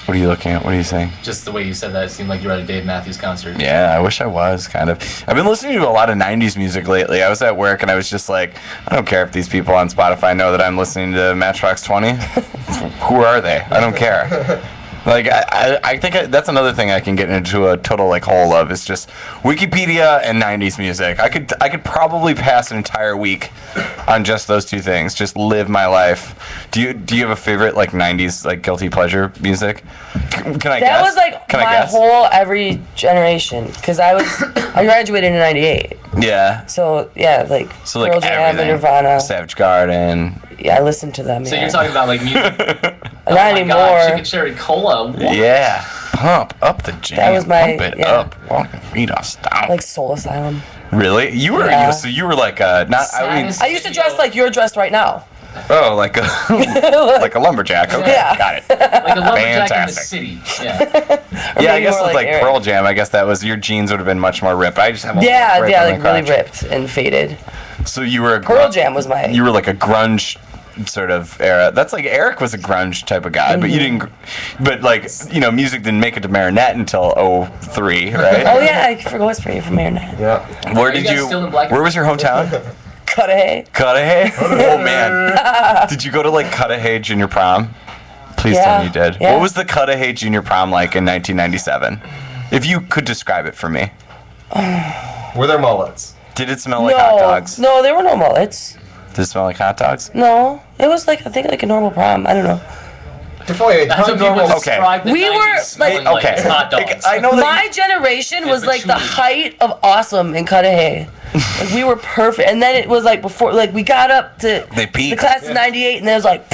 [SPEAKER 2] What are you looking at? What are you saying?
[SPEAKER 3] Just the way you said that, it seemed like you were at a Dave Matthews concert.
[SPEAKER 2] Yeah, I wish I was, kind of. I've been listening to a lot of 90s music lately. I was at work and I was just like, I don't care if these people on Spotify know that I'm listening to Matchbox 20. Who are they? I don't care. Like, I think that's another thing I can get into a total, like, hole of, is just Wikipedia and 90s music. I could probably pass an entire week on just those two things. Just live my life. Do you have a favorite, like, 90s, like, guilty pleasure music? Can I guess?
[SPEAKER 7] That was, like, my whole every generation. Because I graduated in 98.
[SPEAKER 2] Yeah.
[SPEAKER 7] So, yeah, like,
[SPEAKER 2] So, like,
[SPEAKER 7] Pearl Jam and
[SPEAKER 2] everything.
[SPEAKER 7] Nirvana.
[SPEAKER 2] Savage Garden.
[SPEAKER 7] Yeah, I listened to them.
[SPEAKER 3] So
[SPEAKER 7] yeah.
[SPEAKER 3] you're talking about like music?
[SPEAKER 7] Not anymore.
[SPEAKER 3] God, chicken cherry cola. What?
[SPEAKER 2] Yeah. Pump up the jam.
[SPEAKER 7] That was my-
[SPEAKER 2] Pump it
[SPEAKER 7] yeah.
[SPEAKER 2] up. Walking feet off stop.
[SPEAKER 7] Like Soul Asylum.
[SPEAKER 2] Really? You were
[SPEAKER 7] Yeah.
[SPEAKER 2] so you were like not I mean
[SPEAKER 3] Saddest
[SPEAKER 7] I used to
[SPEAKER 3] video.
[SPEAKER 7] dress like you're dressed right now.
[SPEAKER 2] like a like a lumberjack. Okay,
[SPEAKER 7] Yeah.
[SPEAKER 2] got it.
[SPEAKER 3] Like a lumberjack in the
[SPEAKER 2] Fantastic.
[SPEAKER 3] city. Yeah.
[SPEAKER 2] Yeah, I
[SPEAKER 7] maybe
[SPEAKER 2] guess
[SPEAKER 7] more
[SPEAKER 2] with like
[SPEAKER 7] Eric.
[SPEAKER 2] Pearl Jam, I guess that was your jeans would have been much more ripped. I just have a
[SPEAKER 7] Yeah,
[SPEAKER 2] rip
[SPEAKER 7] yeah,
[SPEAKER 2] on
[SPEAKER 7] like
[SPEAKER 2] my
[SPEAKER 7] really
[SPEAKER 2] crotch.
[SPEAKER 7] ripped and faded.
[SPEAKER 2] So you were a
[SPEAKER 7] Pearl Jam was my.
[SPEAKER 2] You were like a grunge sort of era. That's like Eric was a grunge type of guy, but you didn't. But like music didn't make it to Marinette until 03, right?
[SPEAKER 7] Oh yeah, I forgot what's for you from Marinette.
[SPEAKER 1] Yeah.
[SPEAKER 2] Where
[SPEAKER 3] Are you
[SPEAKER 2] did
[SPEAKER 3] guys
[SPEAKER 2] you?
[SPEAKER 3] still in Black-
[SPEAKER 2] Where was your hometown?
[SPEAKER 7] Cudahy.
[SPEAKER 2] Cudahy? Oh man. Did you go to like Cudahy Junior Prom? Please tell
[SPEAKER 7] Yeah,
[SPEAKER 2] me you did.
[SPEAKER 7] yeah.
[SPEAKER 2] What was the Cudahy Junior Prom like in 1997? If you could describe it for me.
[SPEAKER 1] Were there mullets?
[SPEAKER 2] Did it smell like hot dogs?
[SPEAKER 7] No, there were no mullets.
[SPEAKER 2] Did it smell like hot dogs?
[SPEAKER 7] No, it was like I think like a normal prom. I don't know.
[SPEAKER 1] Wait,
[SPEAKER 3] That's what people
[SPEAKER 2] Okay.
[SPEAKER 3] describe the
[SPEAKER 7] We
[SPEAKER 3] 90s
[SPEAKER 7] were,
[SPEAKER 3] smelling
[SPEAKER 7] like-
[SPEAKER 3] like it's hot dogs.
[SPEAKER 2] I know that.
[SPEAKER 7] My generation was like the
[SPEAKER 3] patchouli.
[SPEAKER 7] height of awesome in Cudahy. Like we were perfect, and then it was like before, like we got up to
[SPEAKER 2] They peaked.
[SPEAKER 7] the class of '98, and then it was like,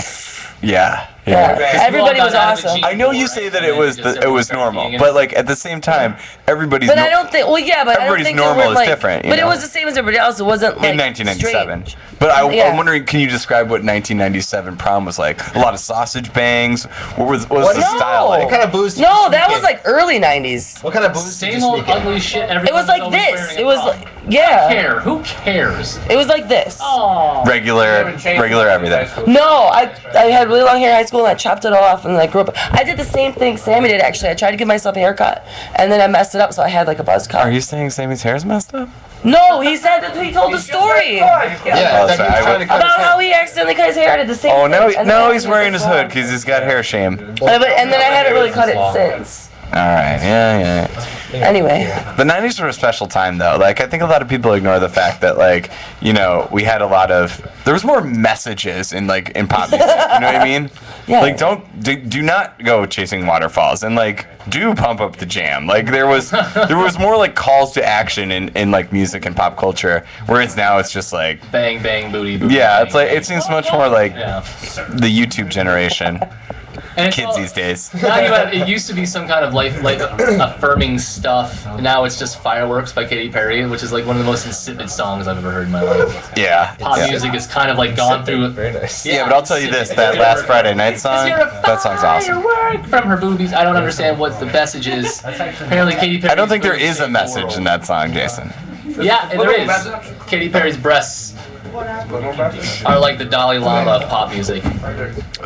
[SPEAKER 2] Yeah.
[SPEAKER 7] yeah,
[SPEAKER 2] Yeah.
[SPEAKER 7] everybody
[SPEAKER 3] all
[SPEAKER 7] was
[SPEAKER 3] got out of the
[SPEAKER 7] awesome.
[SPEAKER 3] jeans.
[SPEAKER 2] I know you say that it was
[SPEAKER 3] Just
[SPEAKER 2] it was
[SPEAKER 3] everyone
[SPEAKER 2] normal,
[SPEAKER 3] started
[SPEAKER 2] but like at the same time, everybody's
[SPEAKER 7] But I don't think. Well, yeah, but I don't
[SPEAKER 2] Everybody's
[SPEAKER 7] think
[SPEAKER 2] normal
[SPEAKER 7] there were,
[SPEAKER 2] is
[SPEAKER 7] like,
[SPEAKER 2] different, you
[SPEAKER 7] But
[SPEAKER 2] know?
[SPEAKER 7] it was the same as everybody else. It wasn't like
[SPEAKER 2] in 1997.
[SPEAKER 7] strange.
[SPEAKER 2] But
[SPEAKER 7] Yeah.
[SPEAKER 2] I'm wondering, can you describe what 1997 prom was like? A lot of sausage bangs. What was the
[SPEAKER 7] No.
[SPEAKER 2] style like?
[SPEAKER 1] What kind of booze? did
[SPEAKER 7] No,
[SPEAKER 1] you
[SPEAKER 7] that
[SPEAKER 1] sneak
[SPEAKER 7] was
[SPEAKER 1] in?
[SPEAKER 7] like early '90s.
[SPEAKER 1] What kind of booze? did
[SPEAKER 3] Same
[SPEAKER 1] you
[SPEAKER 3] old
[SPEAKER 1] sneak in?
[SPEAKER 3] ugly shit. Everyone
[SPEAKER 7] It was like
[SPEAKER 3] always
[SPEAKER 7] this.
[SPEAKER 3] wearing
[SPEAKER 7] It
[SPEAKER 3] a
[SPEAKER 7] was
[SPEAKER 3] prom.
[SPEAKER 7] like yeah.
[SPEAKER 3] Who cares?
[SPEAKER 7] It was like this.
[SPEAKER 3] Oh.
[SPEAKER 2] Regular everything.
[SPEAKER 7] No, I had really long hair in high school and I chopped it off and I grew up. I did the same thing Sammy did actually. I tried to give myself a haircut and then I messed it up, so I had like a buzz cut.
[SPEAKER 2] Are you saying Sammy's hair's messed up?
[SPEAKER 7] No, he said that he told the story
[SPEAKER 1] Yeah,
[SPEAKER 2] Oh,
[SPEAKER 1] that
[SPEAKER 2] sorry,
[SPEAKER 1] he was
[SPEAKER 2] I
[SPEAKER 1] trying to cut
[SPEAKER 7] about
[SPEAKER 1] his
[SPEAKER 7] how
[SPEAKER 1] hair.
[SPEAKER 7] he accidentally cut his hair. I did the same
[SPEAKER 2] Oh,
[SPEAKER 7] thing.
[SPEAKER 2] now
[SPEAKER 7] And then
[SPEAKER 2] he's
[SPEAKER 7] I
[SPEAKER 2] wearing his
[SPEAKER 7] before.
[SPEAKER 2] hood because he's got hair shame.
[SPEAKER 7] And then I haven't really cut it since.
[SPEAKER 2] All right, yeah.
[SPEAKER 7] Anyway,
[SPEAKER 2] The 90s were a special time, though. Like, I think a lot of people ignore the fact that, like, we had a lot of... There was more messages in pop music, you know what I mean?
[SPEAKER 7] Yeah.
[SPEAKER 2] Like, do not go chasing waterfalls, and, like, do pump up the jam. Like, there was more, like, calls to action in like, music and pop culture, whereas now it's just, like...
[SPEAKER 3] Bang, bang, booty, booty.
[SPEAKER 2] Yeah,
[SPEAKER 3] bang,
[SPEAKER 2] it's like,
[SPEAKER 3] bang.
[SPEAKER 2] it seems much more like
[SPEAKER 3] Yeah.
[SPEAKER 2] the YouTube generation.
[SPEAKER 3] And it's
[SPEAKER 2] Kids
[SPEAKER 3] all-
[SPEAKER 2] these days.
[SPEAKER 3] Now it used to be some kind of life affirming stuff. Now it's just Fireworks by Katy Perry, which is like one of the most insipid songs I've ever heard in my life.
[SPEAKER 2] Yeah.
[SPEAKER 3] Pop
[SPEAKER 2] yeah.
[SPEAKER 3] music has kind of like gone through.
[SPEAKER 1] Very nice.
[SPEAKER 2] Yeah, but I'll tell you this, that last Friday night song, that song's awesome.
[SPEAKER 3] Firework from her boobies. I don't understand what the message is. Apparently, Katy Perry.
[SPEAKER 2] I don't think there is a message in that song, Jason.
[SPEAKER 3] Yeah, there is. Katy Perry's breasts are like the Dalai Lama of pop music.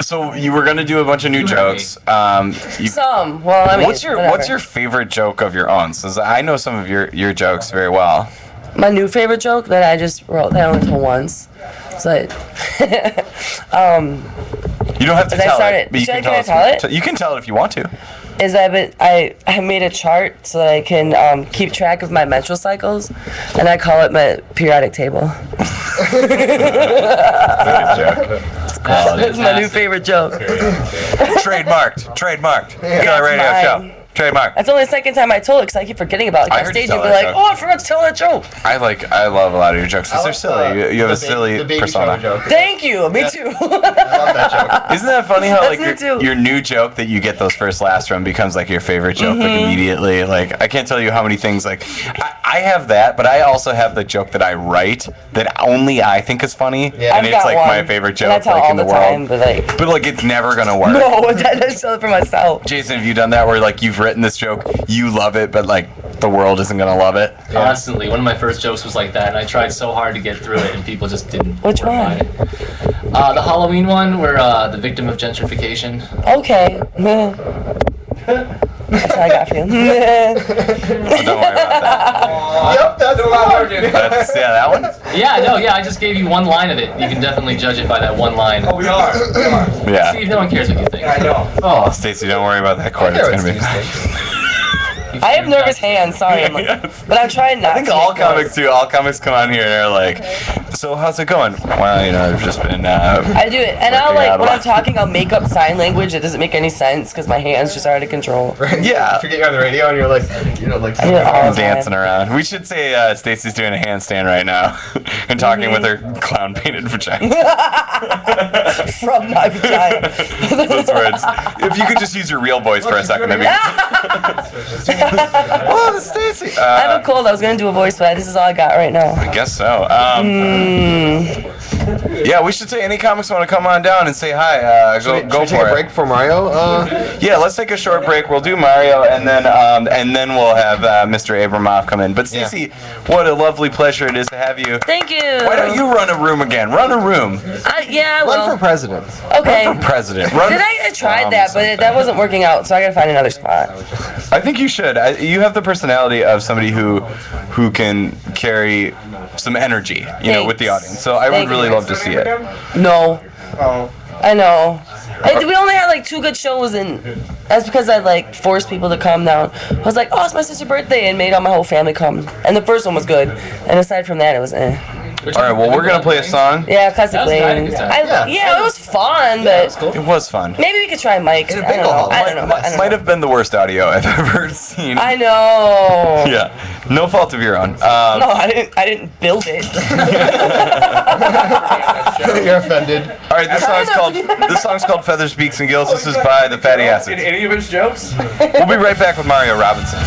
[SPEAKER 2] So you were gonna do a bunch of new jokes.
[SPEAKER 7] some. Well, I mean,
[SPEAKER 2] What's your favorite joke of your own? Since I know some of your jokes very well.
[SPEAKER 7] my new favorite joke that I just wrote that I only told once? So,
[SPEAKER 2] You don't have to
[SPEAKER 7] As I
[SPEAKER 2] tell
[SPEAKER 7] started-
[SPEAKER 2] it, but you
[SPEAKER 7] Should I-
[SPEAKER 2] can tell
[SPEAKER 7] can I
[SPEAKER 2] us.
[SPEAKER 7] tell it?
[SPEAKER 2] You can tell it if you want to.
[SPEAKER 7] is I made a chart so that I can keep track of my menstrual cycles, and I call it my periodic table. That's my new favorite joke.
[SPEAKER 2] Trademarked. Killer
[SPEAKER 7] That's
[SPEAKER 2] Radio
[SPEAKER 7] mine.
[SPEAKER 2] Show. Trademark.
[SPEAKER 7] That's only the second time I told it because I keep forgetting about it.
[SPEAKER 2] I
[SPEAKER 7] Like,
[SPEAKER 2] heard
[SPEAKER 7] on
[SPEAKER 2] you
[SPEAKER 7] stage,
[SPEAKER 2] tell
[SPEAKER 7] you'll be
[SPEAKER 2] that
[SPEAKER 7] like,
[SPEAKER 2] joke.
[SPEAKER 7] "Oh, I forgot to tell that joke."
[SPEAKER 2] I love a lot of your jokes because they're silly. You have a
[SPEAKER 1] the
[SPEAKER 2] silly
[SPEAKER 1] baby
[SPEAKER 2] persona.
[SPEAKER 1] shower joke.
[SPEAKER 7] Thank you. Me too.
[SPEAKER 1] I love that joke.
[SPEAKER 2] Isn't that funny how
[SPEAKER 7] That's me
[SPEAKER 2] like
[SPEAKER 7] too.
[SPEAKER 2] your new joke that you get those first laughs from becomes like your favorite joke like immediately? Like I can't tell you how many things like I have that, but I also have the joke that I write that only I think is funny,
[SPEAKER 1] Yeah.
[SPEAKER 2] and
[SPEAKER 7] I've
[SPEAKER 2] it's
[SPEAKER 7] got
[SPEAKER 2] like
[SPEAKER 7] one,
[SPEAKER 2] my favorite
[SPEAKER 7] and I
[SPEAKER 2] joke
[SPEAKER 7] tell
[SPEAKER 2] like
[SPEAKER 7] all
[SPEAKER 2] in the
[SPEAKER 7] the
[SPEAKER 2] world.
[SPEAKER 7] time, but like,
[SPEAKER 2] But like it's never gonna work.
[SPEAKER 7] no, I just tell it for myself.
[SPEAKER 2] Jason, have you done that where like you've written this joke, you love it, but like the world isn't gonna love it?
[SPEAKER 3] Constantly. One of my first jokes was like that, and I tried so hard to get through it, and people just didn't.
[SPEAKER 7] Which
[SPEAKER 3] work
[SPEAKER 7] one?
[SPEAKER 3] on it. The Halloween one, where the victim of gentrification.
[SPEAKER 7] Okay. That's all I got for you.
[SPEAKER 2] Oh, don't worry about that.
[SPEAKER 1] Yep, that's the one.
[SPEAKER 2] That one?
[SPEAKER 3] Yeah, I just gave you one line of it. You can definitely judge it by that one line.
[SPEAKER 5] Oh, we are.
[SPEAKER 2] Yeah.
[SPEAKER 3] Steve, no one cares what you think.
[SPEAKER 5] I know.
[SPEAKER 2] Oh, Stacy, don't worry about that chord. It's gonna be.
[SPEAKER 7] I have nervous hands, sorry. But I'm trying not
[SPEAKER 2] I think
[SPEAKER 7] to
[SPEAKER 2] all
[SPEAKER 7] make noise.
[SPEAKER 2] comics do. All comics come on here and they're like, "So how's it going?" Well, I've just been.
[SPEAKER 7] I do it, and I'll
[SPEAKER 2] working out
[SPEAKER 7] when
[SPEAKER 2] a
[SPEAKER 7] I'm
[SPEAKER 2] lot.
[SPEAKER 7] talking, I'll make up sign language that doesn't make any sense because my hands just are out of control.
[SPEAKER 2] Yeah.
[SPEAKER 1] You forget you're on the radio and you're like, like.
[SPEAKER 7] I do it all the
[SPEAKER 2] Dancing
[SPEAKER 7] time.
[SPEAKER 2] around. We should say Stacy's doing a handstand right now and talking with her clown painted vagina.
[SPEAKER 7] From my vagina.
[SPEAKER 2] Those words. If you could just use your real voice for a second, maybe. Oh, Stacy.
[SPEAKER 7] I have a cold. I was gonna do a voice, but this is all I got right now.
[SPEAKER 2] I guess so. Yeah, we should say any comics want to come on down and say hi. Go
[SPEAKER 1] Should we
[SPEAKER 2] for
[SPEAKER 1] take a
[SPEAKER 2] it.
[SPEAKER 1] break for Mario?
[SPEAKER 2] Yeah, let's take a short break. We'll do Mario, and then we'll have Mr. Abramoff come in. But Stacey, what a lovely pleasure it is to have you.
[SPEAKER 7] Thank you.
[SPEAKER 2] Why don't you run a room again? Run a room.
[SPEAKER 7] Yeah,
[SPEAKER 1] Run
[SPEAKER 7] well.
[SPEAKER 1] for president.
[SPEAKER 7] Okay.
[SPEAKER 2] Run for president. Run
[SPEAKER 7] I tried that, but that wasn't working out, so I gotta find another spot.
[SPEAKER 2] I think you should. You have the personality of somebody who can carry some energy, with the audience. So I would really love to see it.
[SPEAKER 7] No.
[SPEAKER 5] Oh.
[SPEAKER 7] I know. We only had like 2 good shows, and that's because I like forced people to come down. I was like, oh, it's my sister's birthday, and made all my whole family come. And the first one was good. And aside from that, it was eh.
[SPEAKER 2] All right, well, we're going to play a song.
[SPEAKER 7] Yeah, classic
[SPEAKER 3] That was kind of
[SPEAKER 7] Lane.
[SPEAKER 3] a good time.
[SPEAKER 7] Yeah, it was fun, but
[SPEAKER 2] It was fun.
[SPEAKER 7] maybe we could try mics.
[SPEAKER 1] In a
[SPEAKER 7] I don't
[SPEAKER 1] bingo
[SPEAKER 7] know.
[SPEAKER 1] hall.
[SPEAKER 7] I don't know. I don't
[SPEAKER 2] Might
[SPEAKER 7] know.
[SPEAKER 2] have been the worst audio I've ever seen.
[SPEAKER 7] I know.
[SPEAKER 2] Yeah, no fault of your own.
[SPEAKER 7] No, I didn't build it.
[SPEAKER 1] You're offended.
[SPEAKER 2] All right, this song's called Feathers, Beaks, and Gills. This is by the Fatty
[SPEAKER 5] In
[SPEAKER 2] Acids.
[SPEAKER 5] any of his jokes?
[SPEAKER 2] We'll be right back with Mario Robinson.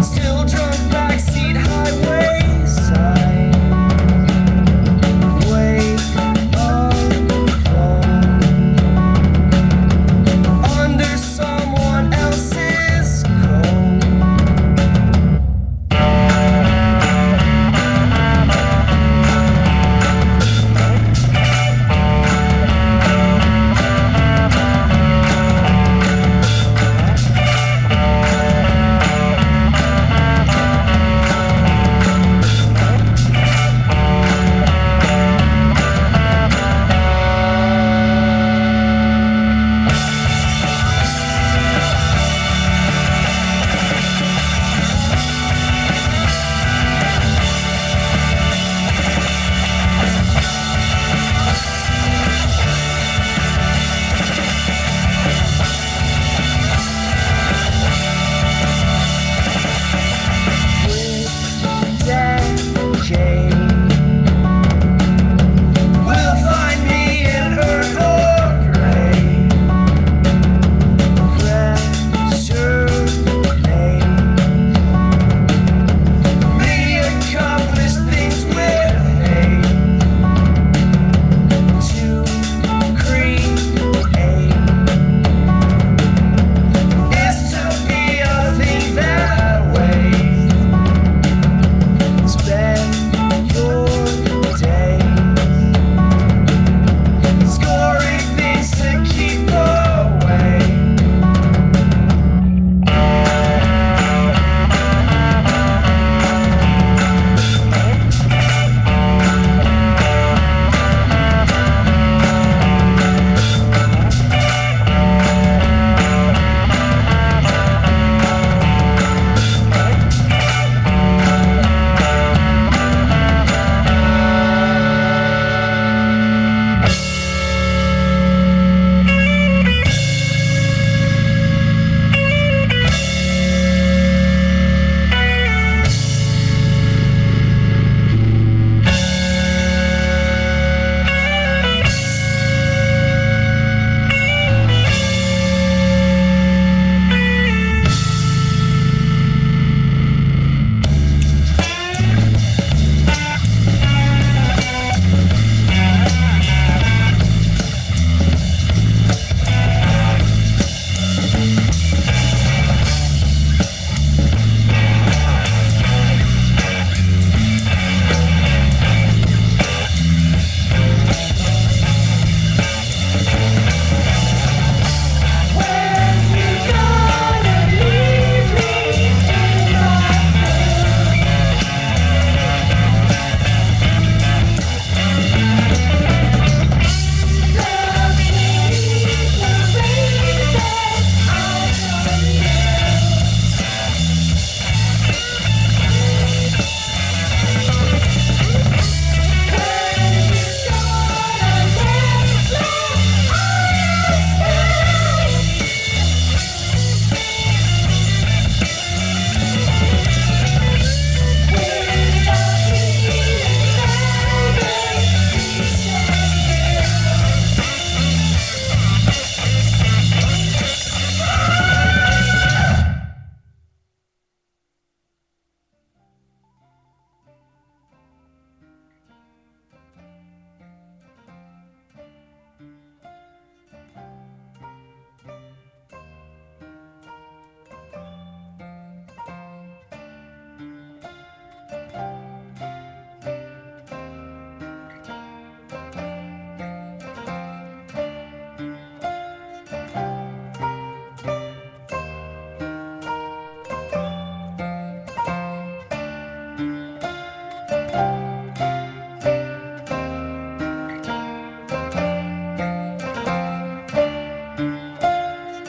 [SPEAKER 8] Still drunk backseat highway side.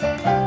[SPEAKER 7] Bye.